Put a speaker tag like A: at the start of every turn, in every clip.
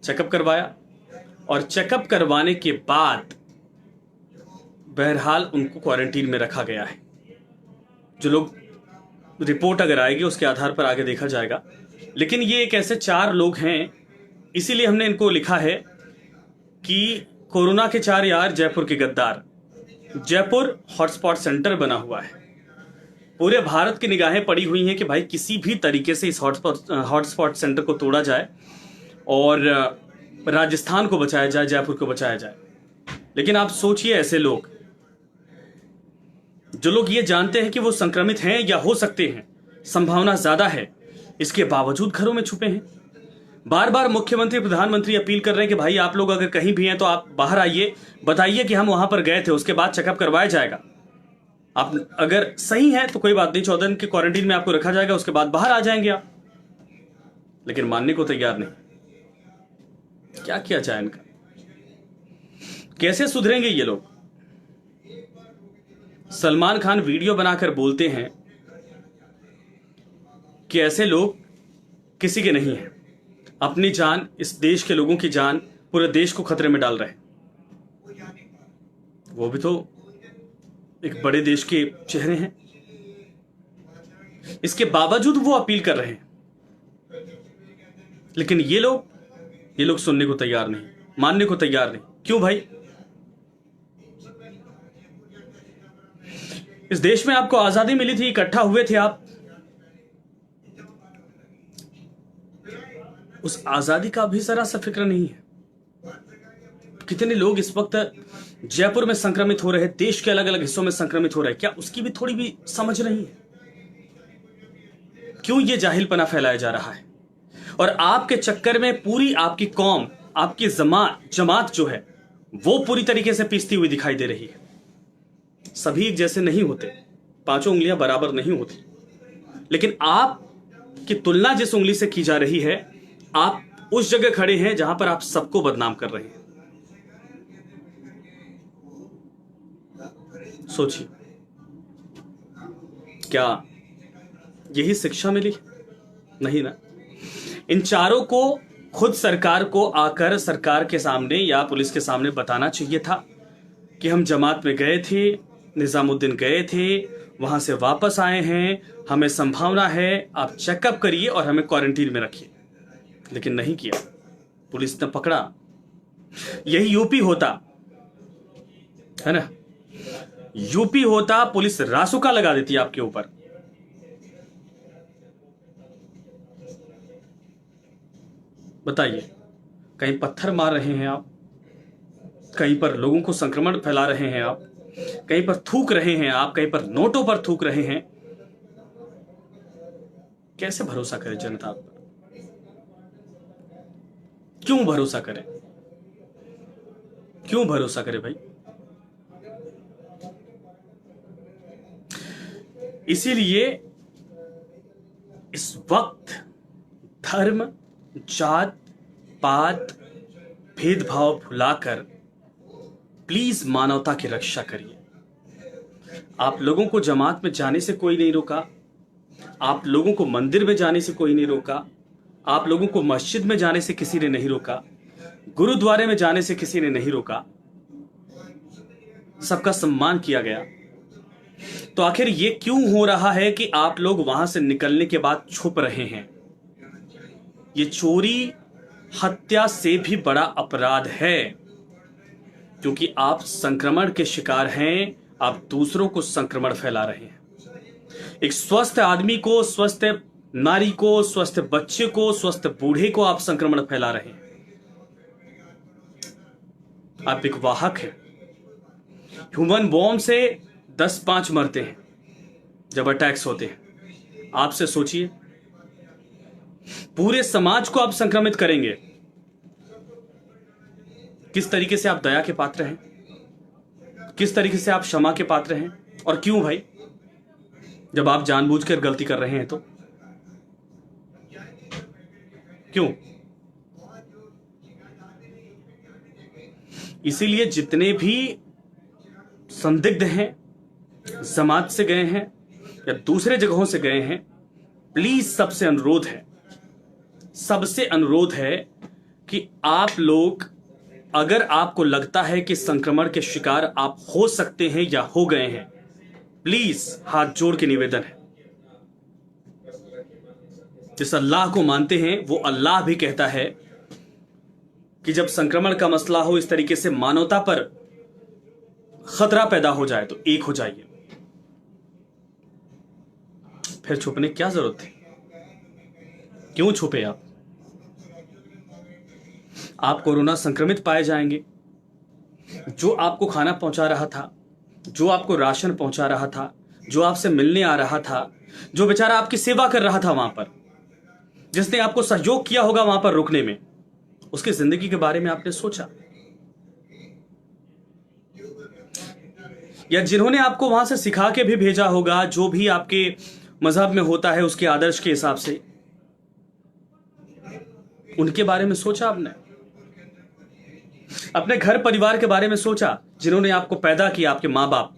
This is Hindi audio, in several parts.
A: चेकअप करवाया और चेकअप करवाने के बाद बहरहाल उनको क्वारंटीन में रखा गया है। जो लोग रिपोर्ट अगर आएगी उसके आधार पर आगे देखा जाएगा, लेकिन ये एक ऐसे 4 लोग हैं, इसीलिए हमने इनको लिखा है कि कोरोना के 4 यार जयपुर के गद्दार। जयपुर हॉटस्पॉट सेंटर बना हुआ है, पूरे भारत की निगाहें पड़ी हुई हैं कि भाई किसी भी तरीके से इस हॉटस्पॉट सेंटर को तोड़ा जाए और राजस्थान को बचाया जाए, जयपुर को बचाया जाए। लेकिन आप सोचिए, ऐसे लोग जो लोग ये जानते हैं कि वो संक्रमित हैं या हो सकते हैं, संभावना ज्यादा है, इसके बावजूद घरों में छुपे हैं। बार बार मुख्यमंत्री प्रधानमंत्री अपील कर रहे हैं कि भाई आप लोग अगर कहीं भी हैं तो आप बाहर आइए, बताइए कि हम वहां पर गए थे, उसके बाद चेकअप करवाया जाएगा। आप अगर सही है तो कोई बात नहीं, 14 दिन के क्वारंटीन में आपको रखा जाएगा, उसके बाद बाहर आ जाएंगे आप। लेकिन मानने को तैयार नहीं। क्या किया जाए इनका? कैसे सुधरेंगे ये लोग? सलमान खान वीडियो बनाकर बोलते हैं कि ऐसे लोग किसी के नहीं हैं, अपनी जान, इस देश के लोगों की जान, पूरे देश को खतरे में डाल रहे हैं। वो भी तो एक बड़े देश के चेहरे हैं, इसके बावजूद वो अपील कर रहे हैं। लेकिन ये लोग सुनने को तैयार नहीं, मानने को तैयार नहीं। क्यों भाई? इस देश में आपको आजादी मिली थी, इकट्ठा हुए थे आप, उस आजादी का भी जरा सा फिक्र नहीं है। कितने लोग इस वक्त जयपुर में संक्रमित हो रहे हैं, देश के अलग अलग हिस्सों में संक्रमित हो रहे हैं, क्या उसकी भी थोड़ी भी समझ नहीं है? क्यों ये जाहिलपना फैलाया जा रहा है? और आपके चक्कर में पूरी आपकी कौम, आपकी जमात जो है वो पूरी तरीके से पिसती हुई दिखाई दे रही है। सभी एक जैसे नहीं होते, 5 उंगलियां बराबर नहीं होती, लेकिन आप की तुलना जिस उंगली से की जा रही है, आप उस जगह खड़े हैं जहां पर आप सबको बदनाम कर रहे हैं। सोचिए, क्या यही शिक्षा मिली? नहीं ना। इन चारों को खुद सरकार को आकर सरकार के सामने या पुलिस के सामने बताना चाहिए था कि हम जमात में गए थे, निजामुद्दीन गए थे, वहां से वापस आए हैं, हमें संभावना है, आप चेकअप करिए और हमें क्वारंटीन में रखिए। लेकिन नहीं किया, पुलिस ने पकड़ा। यही यूपी होता है ना, यूपी होता, पुलिस रासुका लगा देती आपके ऊपर। बताइए, कहीं पत्थर मार रहे हैं आप, कहीं पर लोगों को संक्रमण फैला रहे हैं आप, कहीं पर थूक रहे हैं आप, कहीं पर नोटों पर थूक रहे हैं। कैसे भरोसा करे जनता पर? क्यों भरोसा करे? क्यों भरोसा करे भाई? इसीलिए इस वक्त धर्म, जात, पात, भेदभाव भुलाकर प्लीज मानवता की रक्षा करिए। आप लोगों को जमात में जाने से कोई नहीं रोका, आप लोगों को मंदिर में जाने से कोई नहीं रोका, आप लोगों को मस्जिद में जाने से किसी ने नहीं रोका, गुरुद्वारे में जाने से किसी ने नहीं रोका, सबका सम्मान किया गया। तो आखिर ये क्यों हो रहा है कि आप लोग वहां से निकलने के बाद छुप रहे हैं? ये चोरी, हत्या से भी बड़ा अपराध है, क्योंकि आप संक्रमण के शिकार हैं, आप दूसरों को संक्रमण फैला रहे हैं। एक स्वस्थ आदमी को, स्वस्थ नारी को, स्वस्थ बच्चे को, स्वस्थ बूढ़े को आप संक्रमण फैला रहे हैं। आप एक वाहक हैं। ह्यूमन बॉम्ब से 10-5 मरते हैं जब अटैक्स होते हैं। आपसे सोचिए, पूरे समाज को आप संक्रमित करेंगे। किस तरीके से आप दया के पात्र हैं, किस तरीके से आप क्षमा के पात्र हैं? और क्यों भाई? जब आप जानबूझकर गलती कर रहे हैं तो क्यों? इसीलिए जितने भी संदिग्ध हैं, जमात से गए हैं या दूसरे जगहों से गए हैं, प्लीज सबसे अनुरोध है कि आप लोग, अगर आपको लगता है कि संक्रमण के शिकार आप हो सकते हैं या हो गए हैं, प्लीज हाथ जोड़ के निवेदन है, जिस अल्लाह को मानते हैं वो अल्लाह भी कहता है कि जब संक्रमण का मसला हो, इस तरीके से मानवता पर खतरा पैदा हो जाए तो एक हो जाइए। फिर छुपने की क्या जरूरत थी? क्यों छुपे आप? आप कोरोना संक्रमित पाए जाएंगे। जो आपको खाना पहुंचा रहा था, जो आपको राशन पहुंचा रहा था, जो आपसे मिलने आ रहा था, जो बेचारा आपकी सेवा कर रहा था वहां पर, जिसने आपको सहयोग किया होगा वहां पर रुकने में, उसकी जिंदगी के बारे में आपने सोचा? या जिन्होंने आपको वहां से सिखा के भी भेजा होगा, जो भी आपके मजहब में होता है उसके आदर्श के हिसाब से, उनके बारे में सोचा आपने? अपने घर परिवार के बारे में सोचा, जिन्होंने आपको पैदा किया, आपके मां बाप,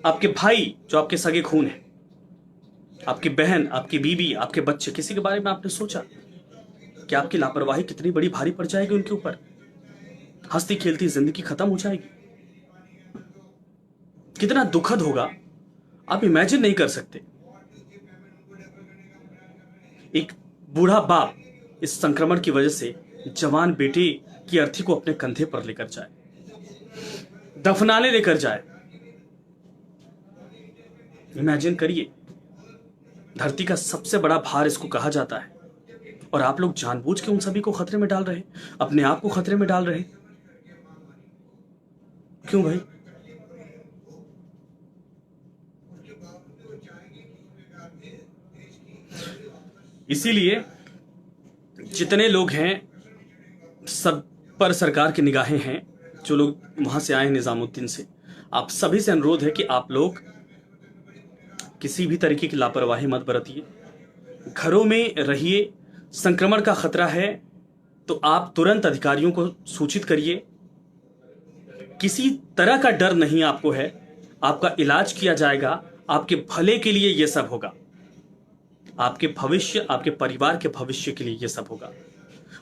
A: आपके भाई जो आपके सगे खून है, आपकी बहन, आपकी बीवी, आपके बच्चे, किसी के बारे में आपने सोचा कि आपकी लापरवाही कितनी बड़ी भारी पड़ जाएगी उनके ऊपर? हंसती खेलती जिंदगी खत्म हो जाएगी। कितना दुखद होगा आप इमेजिन नहीं कर सकते। एक बूढ़ा बाप इस संक्रमण की वजह से जवान बेटे की अर्थी को अपने कंधे पर लेकर जाए, दफनाने लेकर जाए। इमेजिन करिए, धरती का सबसे बड़ा भार इसको कहा जाता है, और आप लोग जानबूझ के उन सभी को खतरे में डाल रहे हैं, अपने आप को खतरे में डाल रहे हैं। क्यों भाई? इसीलिए जितने लोग हैं सब पर सरकार की निगाहें हैं, जो लोग वहां से आए हैं निजामुद्दीन से, आप सभी से अनुरोध है कि आप लोग किसी भी तरीके की लापरवाही मत बरतिए, घरों में रहिए। संक्रमण का खतरा है तो आप तुरंत अधिकारियों को सूचित करिए। किसी तरह का डर नहीं आपको है, आपका इलाज किया जाएगा, आपके भले के लिए यह सब होगा, आपके भविष्य, आपके परिवार के भविष्य के लिए यह सब होगा।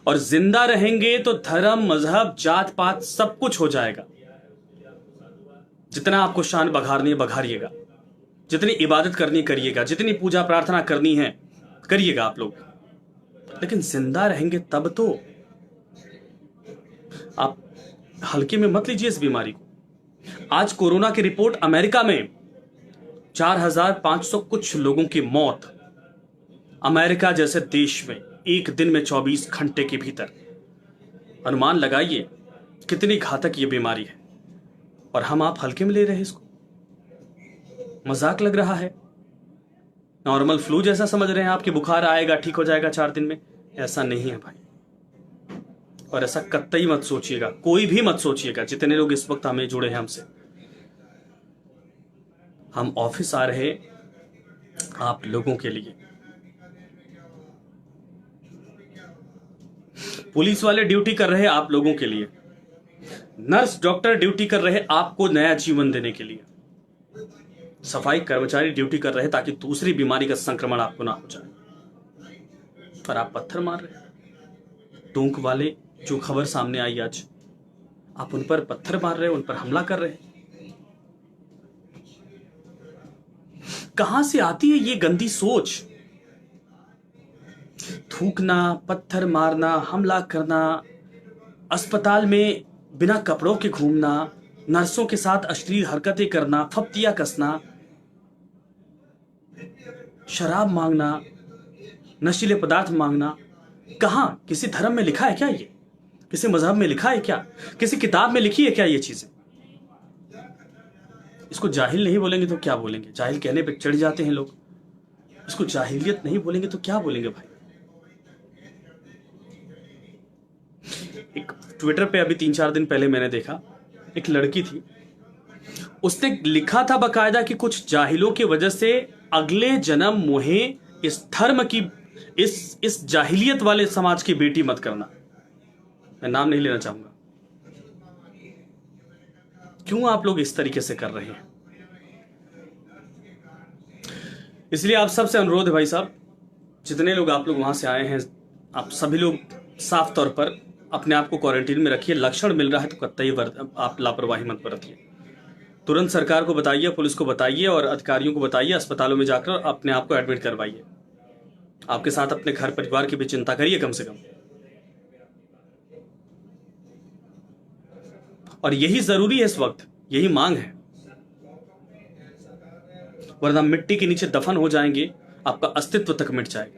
A: और जिंदा रहेंगे तो धर्म, मजहब, जात पात सब कुछ हो जाएगा। जितना आपको शान बघारनी है बघारिएगा, जितनी इबादत करनी करिएगा, जितनी पूजा प्रार्थना करनी है करिएगा आप लोग, लेकिन जिंदा रहेंगे तब तो। आप हल्के में मत लीजिए इस बीमारी को। आज कोरोना की रिपोर्ट अमेरिका में 4500 कुछ लोगों की मौत, अमेरिका जैसे देश में एक दिन में 24 घंटे के भीतर। अनुमान लगाइए कितनी घातक ये बीमारी है, और हम आप हल्के में ले रहे हैं इसको, मजाक लग रहा है। नॉर्मल फ्लू जैसा समझ रहे हैं आपके, बुखार आएगा ठीक हो जाएगा 4 दिन में। ऐसा नहीं है भाई, और ऐसा कतई मत सोचिएगा, कोई भी मत सोचिएगा। जितने लोग इस वक्त हमें जुड़े हैं हमसे, हम ऑफिस आ रहे आप लोगों के लिए, पुलिस वाले ड्यूटी कर रहे आप लोगों के लिए, नर्स डॉक्टर ड्यूटी कर रहे आपको नया जीवन देने के लिए, सफाई कर्मचारी ड्यूटी कर रहे ताकि दूसरी बीमारी का संक्रमण आपको ना हो जाए, पर आप पत्थर मार रहे। टोंक वाले जो खबर सामने आई आज, आप उन पर पत्थर मार रहे, उन पर हमला कर रहे। कहां से आती है ये गंदी सोच? थूकना, पत्थर मारना, हमला करना, अस्पताल में बिना कपड़ों के घूमना, नर्सों के साथ अश्लील हरकतें करना, फप्तियां कसना, शराब मांगना, नशीले पदार्थ मांगना, कहां? किसी धर्म में लिखा है क्या ये? किसी मजहब में लिखा है क्या? किसी किताब में लिखी है क्या ये चीजें? इसको जाहिल नहीं बोलेंगे तो क्या बोलेंगे? जाहिल कहने पे चढ़ जाते हैं लोग। इसको जाहिलियत नहीं बोलेंगे तो क्या बोलेंगे भाई? एक ट्विटर पे अभी 3-4 दिन पहले मैंने देखा, एक लड़की थी, उसने लिखा था बकायदा कि कुछ जाहिलों की वजह से अगले जन्म मुहे इस धर्म की, इस जाहिलियत वाले समाज की बेटी मत करना। मैं नाम नहीं लेना चाहूंगा। क्यों आप लोग इस तरीके से कर रहे हैं? इसलिए आप सबसे अनुरोध है भाई साहब, जितने लोग आप लोग वहां से आए हैं, आप सभी लोग साफ तौर पर अपने आप को क्वारंटीन में रखिए। लक्षण मिल रहा है तो कतई आप लापरवाही मत बरतिए। तुरंत सरकार को बताइए, पुलिस को बताइए और अधिकारियों को बताइए, अस्पतालों में जाकर अपने आप को एडमिट करवाइए। आपके साथ अपने घर परिवार की भी चिंता करिए कम से कम। और यही जरूरी है इस वक्त, यही मांग है, वरना मिट्टी के नीचे दफन हो जाएंगे, आपका अस्तित्व तक मिट जाएगा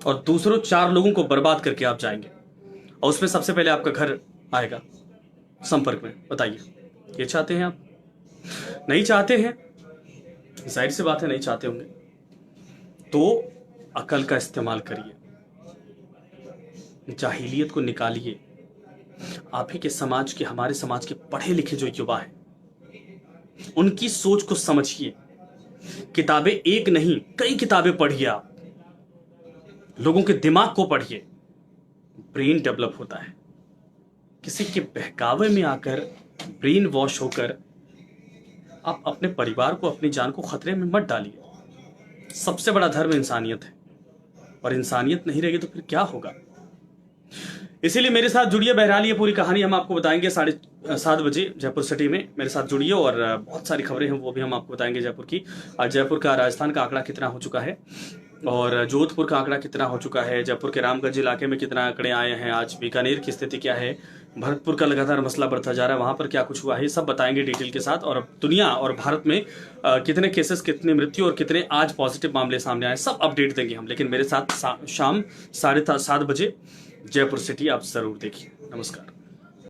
A: और दूसरों 4 लोगों को बर्बाद करके आप जाएंगे और उसमें सबसे पहले आपका घर आएगा संपर्क में। बताइए, ये चाहते हैं आप? नहीं चाहते हैं, जाहिर सी बात है नहीं चाहते होंगे। तो अकल का इस्तेमाल करिए, जाहिलियत को निकालिए। आप ही के समाज के, हमारे समाज के पढ़े लिखे जो युवा हैं, उनकी सोच को समझिए। किताबें एक नहीं, कई किताबें पढ़िए। आप लोगों के दिमाग को पढ़िए, ब्रेन डेवलप होता है। किसी के बहकावे में आकर, ब्रेन वॉश होकर आप अपने परिवार को, अपनी जान को खतरे में मत डालिए। सबसे बड़ा धर्म इंसानियत है और इंसानियत नहीं रहेगी तो फिर क्या होगा। इसीलिए मेरे साथ जुड़िए। बहरहाल ये पूरी कहानी हम आपको बताएंगे 7:30 बजे जयपुर सिटी में। मेरे साथ जुड़िए और बहुत सारी खबरें हैं वो भी हम आपको बताएंगे जयपुर की। आज जयपुर का, राजस्थान का आंकड़ा कितना हो चुका है और जोधपुर का आंकड़ा कितना हो चुका है, जयपुर के रामगंज इलाके में कितना आंकड़े आए हैं, आज बीकानेर की स्थिति क्या है, भरतपुर का लगातार मसला बढ़ता जा रहा है, वहां पर क्या कुछ हुआ है, सब बताएंगे डिटेल के साथ। और दुनिया और भारत में कितने केसेस, कितनी मृत्यु और कितने आज पॉजिटिव मामले सामने आए, सब अपडेट देंगे हम। लेकिन मेरे साथ शाम 7:30 बजे जयपुर सिटी आप जरूर देखिए। नमस्कार।